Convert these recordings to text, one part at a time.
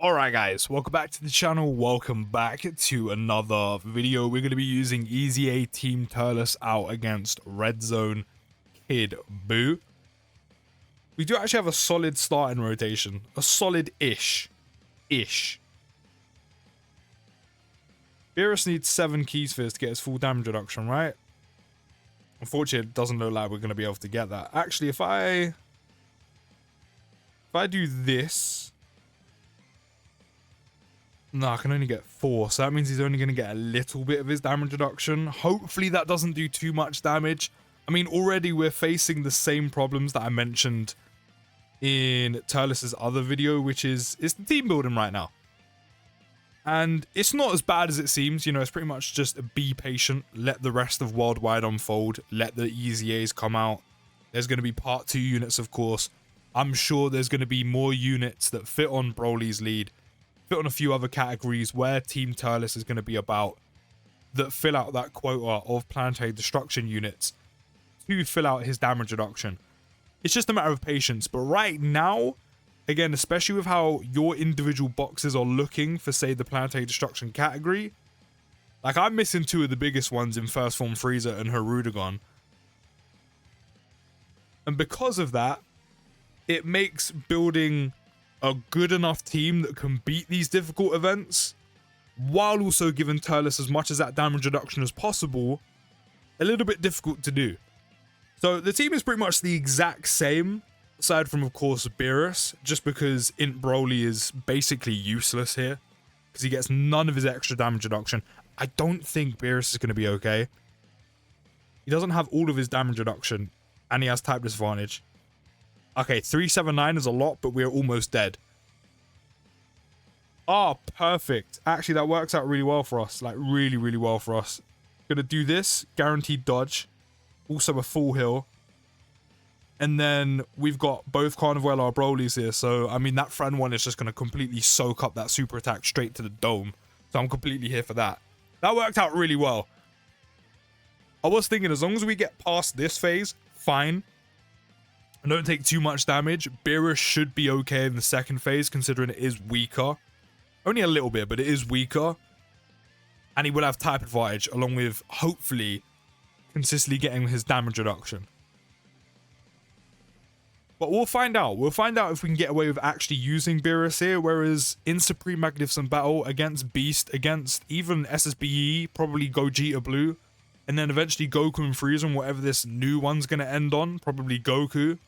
Alright guys, welcome back to the channel, welcome back to another video. We're going to be using EZA Team Turles out against Red Zone Kid BUU. We do actually have a solid starting rotation, a solid-ish. Beerus needs 7 keys for this to get his full damage reduction, right? Unfortunately, it doesn't look like we're going to be able to get that. Actually, if I do this... No, I can only get 4, so that means he's only going to get a little bit of his damage reduction. Hopefully that doesn't do too much damage. I mean, already we're facing the same problems that I mentioned in Turles' other video, which is the team building right now. And it's not as bad as it seems, you know, it's pretty much just be patient, let the rest of Worldwide unfold, let the EZAs come out. There's going to be part 2 units, of course. I'm sure there's going to be more units that fit on Broly's lead, fit on a few other categories where Team Turles is going to be about, that fill out that quota of planetary destruction units to fill out his damage reduction. It's just a matter of patience, but right now, again, especially with how your individual boxes are looking for, say, the planetary destruction category, like I'm missing 2 of the biggest ones in First Form Frieza and Hirudegon. And because of that, it makes building a good enough team that can beat these difficult events, while also giving Turles as much as that damage reduction as possible, a little bit difficult to do. So the team is pretty much the exact same, aside from, of course, Beerus, just because Int Broly is basically useless here, because he gets none of his extra damage reduction. I don't think Beerus is going to be okay. He doesn't have all of his damage reduction, and he has type disadvantage. Okay, 379 is a lot, but we're almost dead. Oh, perfect. Actually, that works out really well for us. Like, really, really well for us. Gonna do this. Guaranteed dodge. Also a full heal. And then we've got both Carnivuela Brolys here. So, I mean, that friend one is just gonna completely soak up that super attack straight to the dome. So I'm completely here for that. That worked out really well. I was thinking, as long as we get past this phase, fine. And don't take too much damage, Beerus should be okay in the second phase, considering it is weaker. Only a little bit, but it is weaker. And he will have type advantage, along with, hopefully, consistently getting his damage reduction. But we'll find out. We'll find out if we can get away with actually using Beerus here, whereas in Supreme Magnificent Battle, against Beast, against even SSBE, probably Gogeta Blue, and then eventually Goku and Frieza, and whatever this new one's going to end on, probably Goku.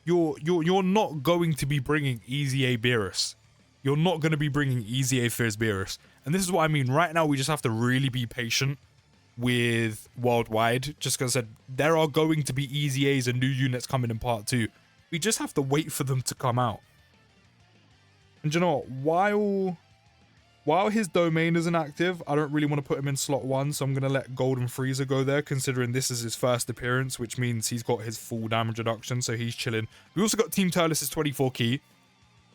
You're not going to be bringing EZA Beerus. You're not going to be bringing EZA Fierce Beerus. And this is what I mean. Right now, we just have to really be patient with Worldwide. Just because I said, there are going to be EZAs and new units coming in part 2. We just have to wait for them to come out. And you know what? While his domain isn't active, I don't really want to put him in slot 1, so I'm going to let Golden Frieza go there, considering this is his first appearance, which means he's got his full damage reduction, so he's chilling. We also got Team Turles' 24 key,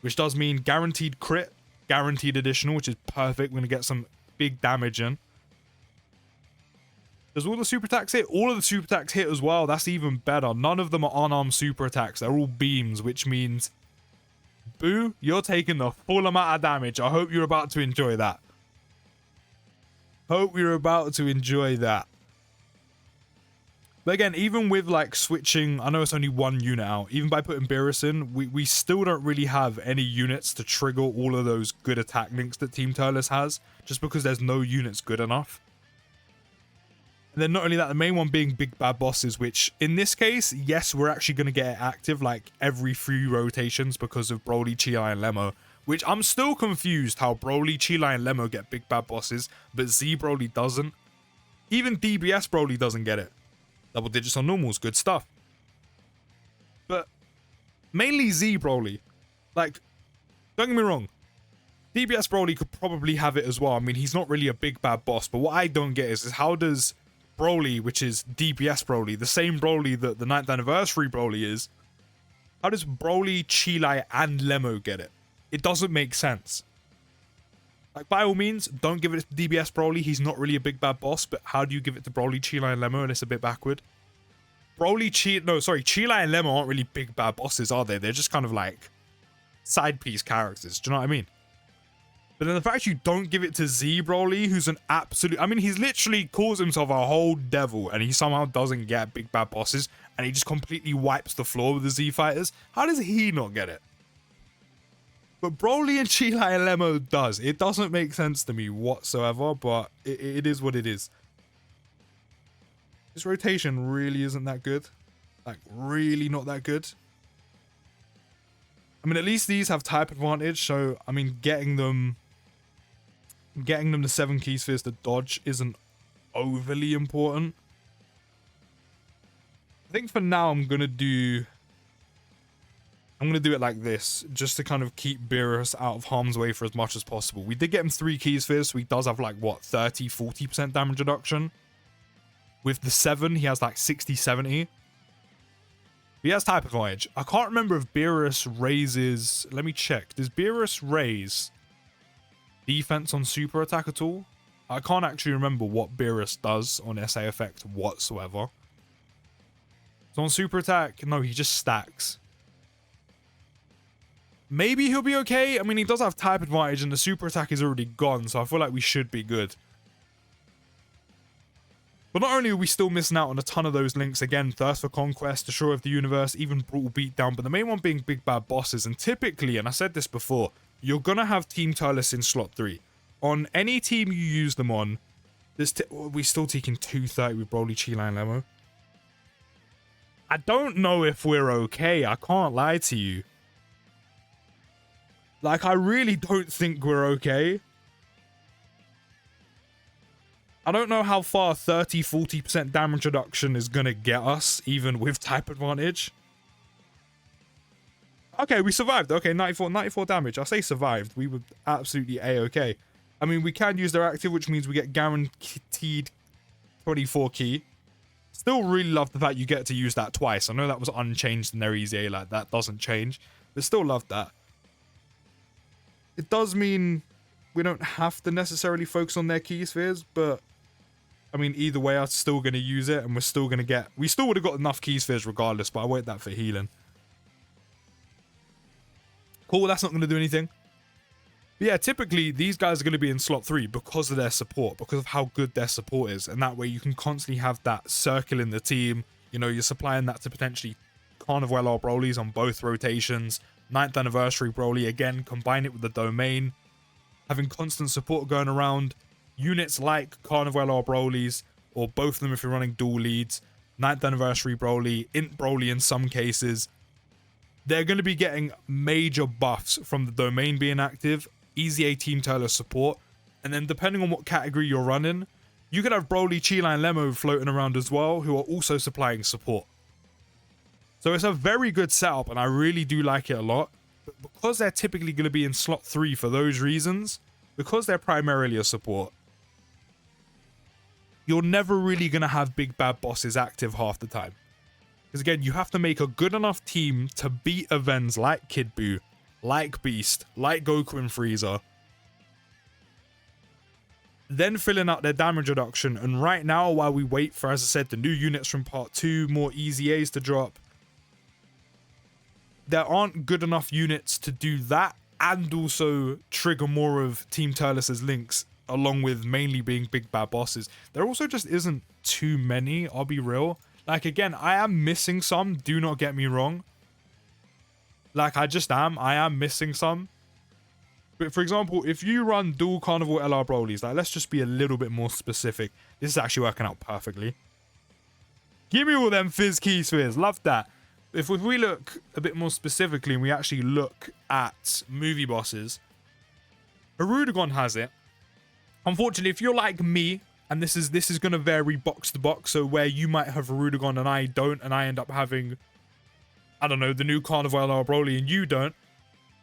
which does mean guaranteed crit, guaranteed additional, which is perfect. We're going to get some big damage in. Does all the super attacks hit? All of the super attacks hit as well. That's even better. None of them are unarmed super attacks. They're all beams, which means... BUU, you're taking the full amount of damage. I hope you're about to enjoy that. Hope you're about to enjoy that. But again, even with like switching, I know it's only 1 unit out. Even by putting Beerus in, we still don't really have any units to trigger all of those good attack links that Team Turles has. Just because there's no units good enough. And then not only that, the main one being Big Bad Bosses, which in this case, yes, we're actually going to get it active like every 3 rotations because of Broly, Chi, and Lemmo. Which I'm still confused how Broly, Chi, and Lemmo get Big Bad Bosses, but Z Broly doesn't. Even DBS Broly doesn't get it. Double digits on normals, good stuff. But mainly Z Broly. Like, don't get me wrong. DBS Broly could probably have it as well. I mean, he's not really a big bad boss, but what I don't get is how does Broly, which is DBS Broly, the same Broly that the 9th anniversary Broly is, how does Broly, Chilai, and Lemmo get it? It doesn't make sense. Like, by all means, don't give it to DBS Broly. He's not really a big bad boss, but how do you give it to Broly, Chilai, and Lemmo? And it's a bit backward. Chilai and Lemmo aren't really big bad bosses, are they? They're just kind of like side piece characters. Do you know what I mean? But then the fact you don't give it to Z Broly, who's an absolute... I mean, he's literally calls himself a whole devil, and he somehow doesn't get big bad bosses, and he just completely wipes the floor with the Z fighters. How does he not get it? But Broly and Chila and Lemo does. It doesn't make sense to me whatsoever, but it is what it is. This rotation really isn't that good. Like, really not that good. I mean, at least these have type advantage, so, I mean, getting them the 7 key spheres to dodge isn't overly important. I think for now I'm gonna do it like this, just to kind of keep Beerus out of harm's way for as much as possible. We did get him 3 key spheres, so he does have like, what, 30-40% damage reduction. With the 7, he has like 60-70. He has type advantage. I can't remember if Beerus raises... Let me check. Does Beerus raise defense on super attack at all? I can't actually remember what Beerus does on SA effect whatsoever. So on super attack, no, he just stacks. Maybe he'll be okay. I mean, he does have type advantage and the super attack is already gone, so I feel like we should be good. But not only are we still missing out on a ton of those links, again, Thirst for Conquest, Destroyer of the Universe, even Brutal Beatdown, but the main one being Big Bad Bosses. And typically, and I said this before, you're going to have Team Turles in slot 3. On any team you use them on, we're still taking 230 with Broly, Chila, and Lemo. I don't know if we're okay, I can't lie to you. Like, I really don't think we're okay. I don't know how far 30-40% damage reduction is going to get us, even with type advantage. Okay, we survived. Okay, 94 damage. I say survived. We were absolutely A-okay. I mean, we can use their active, which means we get guaranteed 24 key. Still really love the fact you get to use that twice. I know that was unchanged in their EZA, like, that doesn't change. But still love that. It does mean we don't have to necessarily focus on their key spheres, but... I mean, either way, I'm still going to use it, and we're still going to get... We still would have got enough key spheres regardless, but I wait that for healing. Cool, that's not going to do anything. But yeah, typically, these guys are going to be in slot 3 because of their support, because of how good their support is, and that way you can constantly have that circle in the team. You know, you're supplying that to potentially Carnival or Broly's on both rotations. 9th Anniversary Broly, again, combine it with the Domain. Having constant support going around... Units like Carnival or Broly's, or both of them if you're running dual leads, 9th Anniversary Broly, Int Broly in some cases, they're going to be getting major buffs from the Domain being active, EZA Team Turles support, and then depending on what category you're running, you could have Broly, Chila, and Lemo floating around as well, who are also supplying support. So it's a very good setup, and I really do like it a lot, but because they're typically going to be in slot 3 for those reasons, because they're primarily a support, you're never really going to have big bad bosses active half the time. Because again, you have to make a good enough team to beat events like Kid Buu, like Beast, like Goku and Frieza. Then filling out their damage reduction. And right now, while we wait for, as I said, the new units from part 2, more EZAs to drop, there aren't good enough units to do that and also trigger more of Team Turles' links, along with mainly being big bad bosses. There also just isn't too many, I'll be real. Like, again, I am missing some, do not get me wrong. Like, I am missing some. But for example, if you run dual Carnival LR Broly's, like, let's just be a little bit more specific. This is actually working out perfectly. Give me all them Fizz Key Spheres, love that. If we look a bit more specifically and we actually look at movie bosses, Hirudegon has it. Unfortunately, if you're like me, and this is going to vary box to box, so where you might have Hirudegon and I don't, and I end up having, I don't know, the new Carnival or Broly and you don't,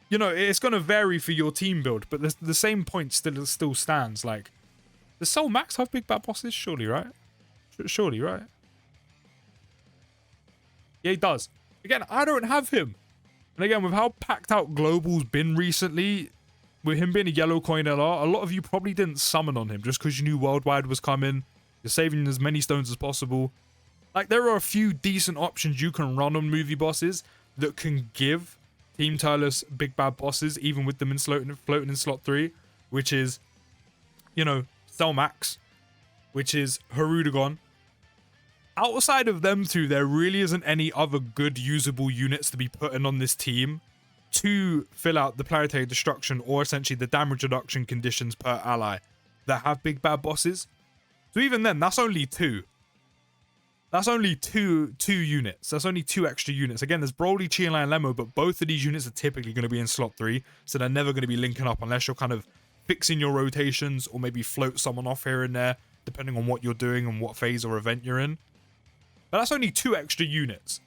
you know, it's going to vary for your team build, but the same point still stands. Like, does Soul Max have big bad bosses? Surely, right? Surely, right? Yeah, he does. Again, I don't have him. And again, with how packed out Global's been recently, with him being a yellow coin LR, a lot of you probably didn't summon on him just because you knew Worldwide was coming. You're saving as many stones as possible. Like, there are a few decent options you can run on movie bosses that can give Team Turles big bad bosses, even with them in floating in slot 3, which is, you know, Selmax, which is Harudagon. Outside of them two, there really isn't any other good usable units to be putting on this team to fill out the planetary destruction or essentially the damage reduction conditions per ally that have big bad bosses. So even then, that's only two. That's only two units. That's only 2 extra units. Again, there's Broly, Chi and Lemo, but both of these units are typically going to be in slot 3, so they're never going to be linking up unless you're kind of fixing your rotations or maybe float someone off here and there, depending on what you're doing and what phase or event you're in. But that's only 2 extra units.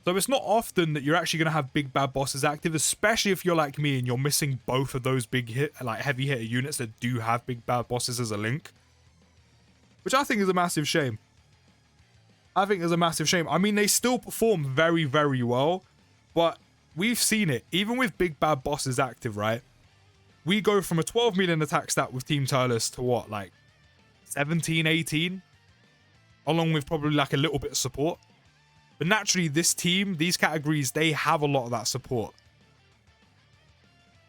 So it's not often that you're actually going to have big bad bosses active, especially if you're like me and you're missing both of those heavy hitter units that do have big bad bosses as a link. Which I think is a massive shame. I think is a massive shame. I mean, they still perform very, very well, but we've seen it. Even with big bad bosses active, right? We go from a 12 million attack stat with Team Turles to what, like 17, 18? Along with probably like a little bit of support. But naturally, this team, these categories, they have a lot of that support.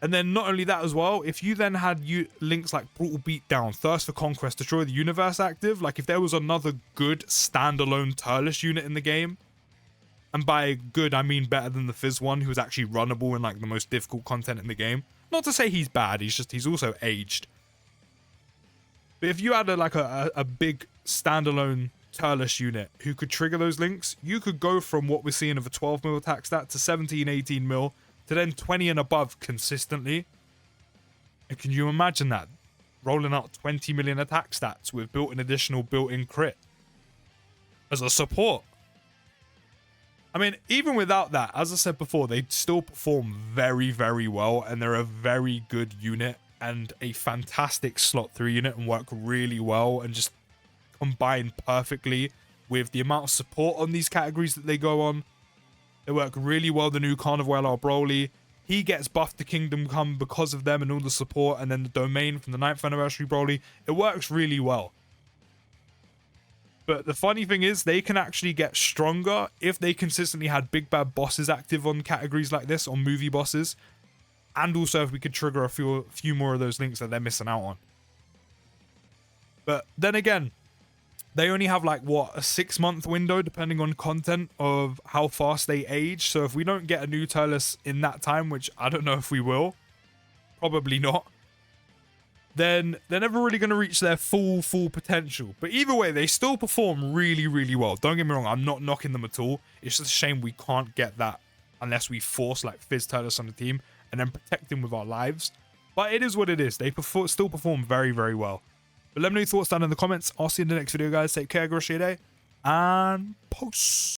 And then not only that as well, if you then had links like Brutal Beatdown, Thirst for Conquest, Destroy the Universe active, like if there was another good standalone Turles unit in the game, and by good I mean better than the Fizz one, who was actually runnable in like the most difficult content in the game. Not to say he's bad, he's also aged. But if you had a big standalone Turles unit who could trigger those links, you could go from what we're seeing of a 12 mil attack stat to 17, 18 mil to then 20 and above consistently. And can you imagine that? Rolling out 20 million attack stats with additional built-in crit as a support. I mean, even without that, as I said before, they still perform very, very well, and they're a very good unit and a fantastic slot 3 unit and work really well and just combine perfectly with the amount of support on these categories that they go on. They work really well. The new Carnival LR Broly, he gets buffed to Kingdom Come because of them and all the support, and then the domain from the 9th anniversary Broly, it works really well. But the funny thing is, they can actually get stronger if they consistently had big bad bosses active on categories like this, on movie bosses, and also if we could trigger a few more of those links that they're missing out on. But then again, they only have like, what, a 6-month window, depending on content, of how fast they age. So if we don't get a new Turles in that time, which I don't know if we will, probably not, then they're never really going to reach their full potential. But either way, they still perform really, really well. Don't get me wrong, I'm not knocking them at all. It's just a shame we can't get that unless we force like Fizz Turles on the team and then protect him with our lives. But it is what it is. They still perform very, very well. But let me know your thoughts down in the comments. I'll see you in the next video, guys. Take care, have a great day, and peace.